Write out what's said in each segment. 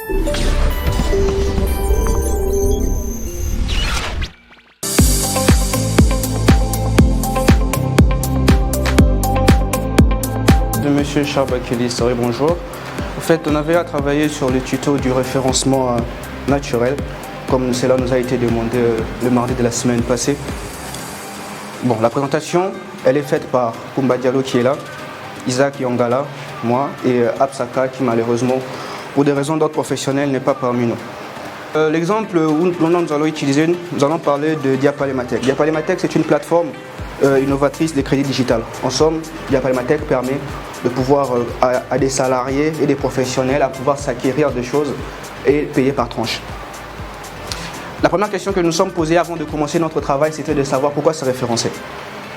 Monsieur Charbakeli, bonjour. En fait, on avait à travailler sur le tuto du référencement naturel, comme cela nous a été demandé le mardi de la semaine passée. Bon, la présentation, elle est faite par Kumba Diallo qui est là, Isaac Yongala, moi, et Absaka qui malheureusement, pour des raisons d'ordre professionnel, n'est pas parmi nous. L'exemple où nous allons utiliser, nous allons parler de Diapalematek. Diapalematek, c'est une plateforme innovatrice de crédit digital. En somme, Diapalematek permet de pouvoir à des salariés et des professionnels à pouvoir s'acquérir des choses et payer par tranche. La première question que nous sommes posées avant de commencer notre travail, c'était de savoir pourquoi se référencer.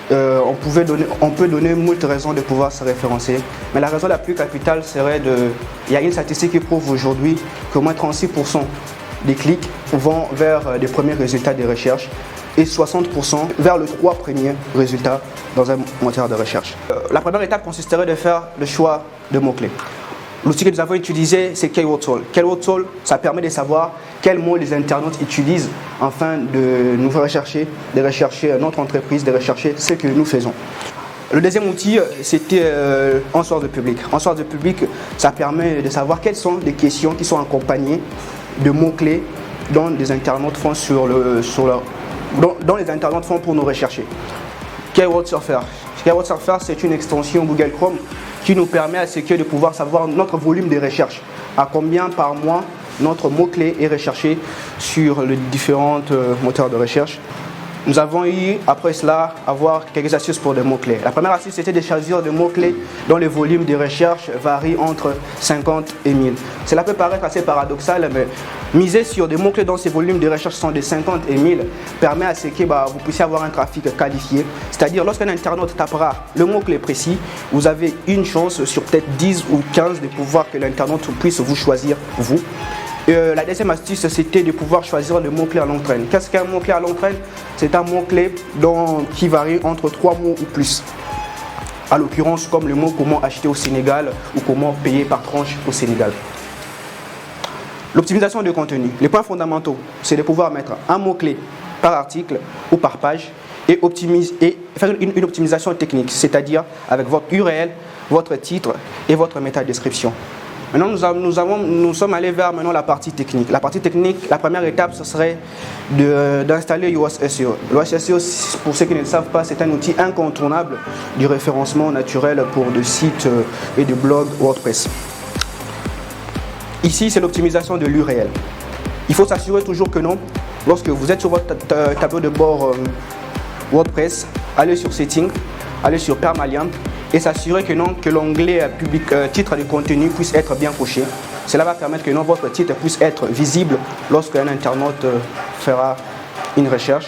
On peut donner moult raisons de pouvoir se référencer, mais la raison la plus capitale serait il y a une statistique qui prouve aujourd'hui qu'au moins 36% des clics vont vers les premiers résultats des recherches et 60% vers les 3 premiers résultats dans un moteur de recherche. La première étape consisterait de faire le choix de mots-clés. L'outil que nous avons utilisé, c'est Keyword Tool. Keyword Tool, ça permet de savoir quels mots les internautes utilisent afin de nous rechercher, de rechercher notre entreprise, de rechercher ce que nous faisons. Le deuxième outil, c'était en source de public. En source de public, ça permet de savoir quelles sont les questions qui sont accompagnées de mots-clés dont les internautes font dont les internautes font pour nous rechercher. Keyword Surfer. Keyword Surfer, c'est une extension Google Chrome qui nous permet à ce que de pouvoir savoir notre volume de recherche, à combien par mois notre mot-clé est recherché sur les différents moteurs de recherche. Nous avons eu, après cela, avoir quelques astuces pour des mots-clés. La première astuce, c'était de choisir des mots-clés dont le volume de recherche varie entre 50 et 1000. Cela peut paraître assez paradoxal, mais miser sur des mots-clés dont ces volumes de recherche sont de 50 et 1000 permet à ce que vous puissiez avoir un trafic qualifié. C'est-à-dire, lorsqu'un internaute tapera le mot-clé précis, vous avez une chance sur peut-être 10 ou 15 de pouvoir que l'internaute puisse vous choisir, vous. La deuxième astuce, c'était de pouvoir choisir le mot-clé à longue traîne. Qu'est-ce qu'un mot-clé à longue traîne? C'est un mot-clé qui varie entre 3 mots ou plus. À l'occurrence, comme le mot comment acheter au Sénégal ou comment payer par tranche au Sénégal. L'optimisation de contenu. Les points fondamentaux, c'est de pouvoir mettre un mot-clé par article ou par page et faire une optimisation technique, c'est-à-dire avec votre URL, votre titre et votre métadescription. Maintenant, nous sommes allés vers la partie technique. La partie technique, la première étape, ce serait d'installer Yoast SEO. Yoast SEO, pour ceux qui ne le savent pas, c'est un outil incontournable du référencement naturel pour des sites et des blogs WordPress. Ici, c'est l'optimisation de l'URL. Il faut s'assurer toujours que non, lorsque vous êtes sur votre tableau de bord WordPress, allez sur Settings, allez sur Permalink, et s'assurer que l'onglet titre de contenu puisse être bien coché. Cela va permettre que votre titre puisse être visible lorsqu'un internaute fera une recherche.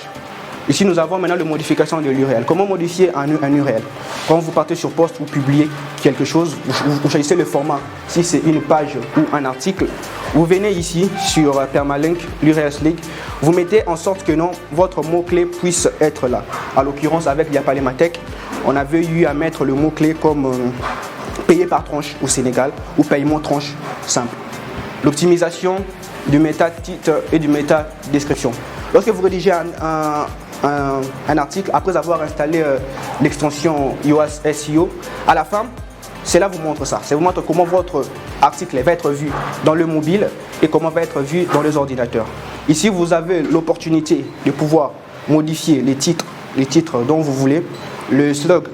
Ici, nous avons maintenant la modification de l'URL. Comment modifier un URL? Quand vous partez sur poste, vous publiez quelque chose, vous choisissez le format. Si c'est une page ou un article, vous venez ici sur Permalink, l'URL Link, vous mettez en sorte que votre mot-clé puisse être là. À l'occurrence, avec Diapalematek, on avait eu à mettre le mot-clé comme payer par tranche au Sénégal ou paiement tranche simple. L'optimisation du méta-titre et du méta-description. Lorsque vous rédigez un article, après avoir installé l'extension Yoast SEO, à la fin, cela vous montre ça. Ça vous montre comment votre article va être vu dans le mobile et comment va être vu dans les ordinateurs. Ici, vous avez l'opportunité de pouvoir modifier les titres dont vous voulez. Le slug,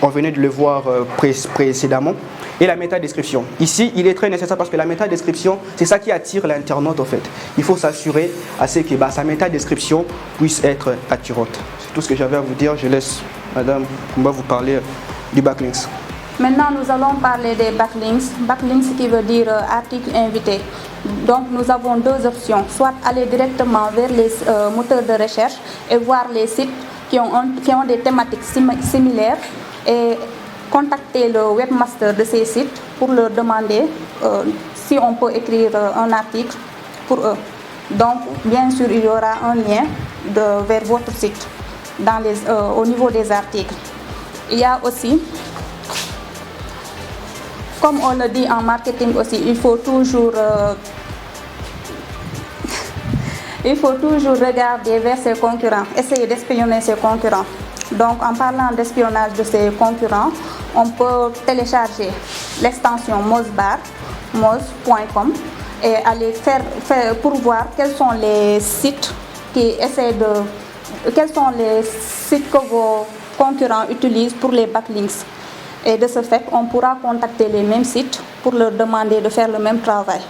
on venait de le voir précédemment, et la métadescription. Ici, il est très nécessaire parce que la métadescription, c'est ça qui attire l'internaute en fait. Il faut s'assurer à ce que sa métadescription puisse être attirante. C'est tout ce que j'avais à vous dire. Je laisse Madame Kumba vous parler du backlinks. Maintenant, nous allons parler des backlinks. Backlinks qui veut dire article invité. Donc, nous avons deux options. Soit aller directement vers les moteurs de recherche et voir les sites qui ont des thématiques similaires et contacter le webmaster de ces sites pour leur demander si on peut écrire un article pour eux. Donc, bien sûr, il y aura un lien vers votre site au niveau des articles. Il y a aussi, comme on le dit en marketing aussi, il faut toujours Il faut toujours regarder vers ses concurrents, essayer d'espionner ses concurrents. Donc en parlant d'espionnage de ses concurrents, on peut télécharger l'extension Mozbar, moz.com, et aller faire pour voir quels sont les sites quels sont les sites que vos concurrents utilisent pour les backlinks. Et de ce fait, on pourra contacter les mêmes sites pour leur demander de faire le même travail.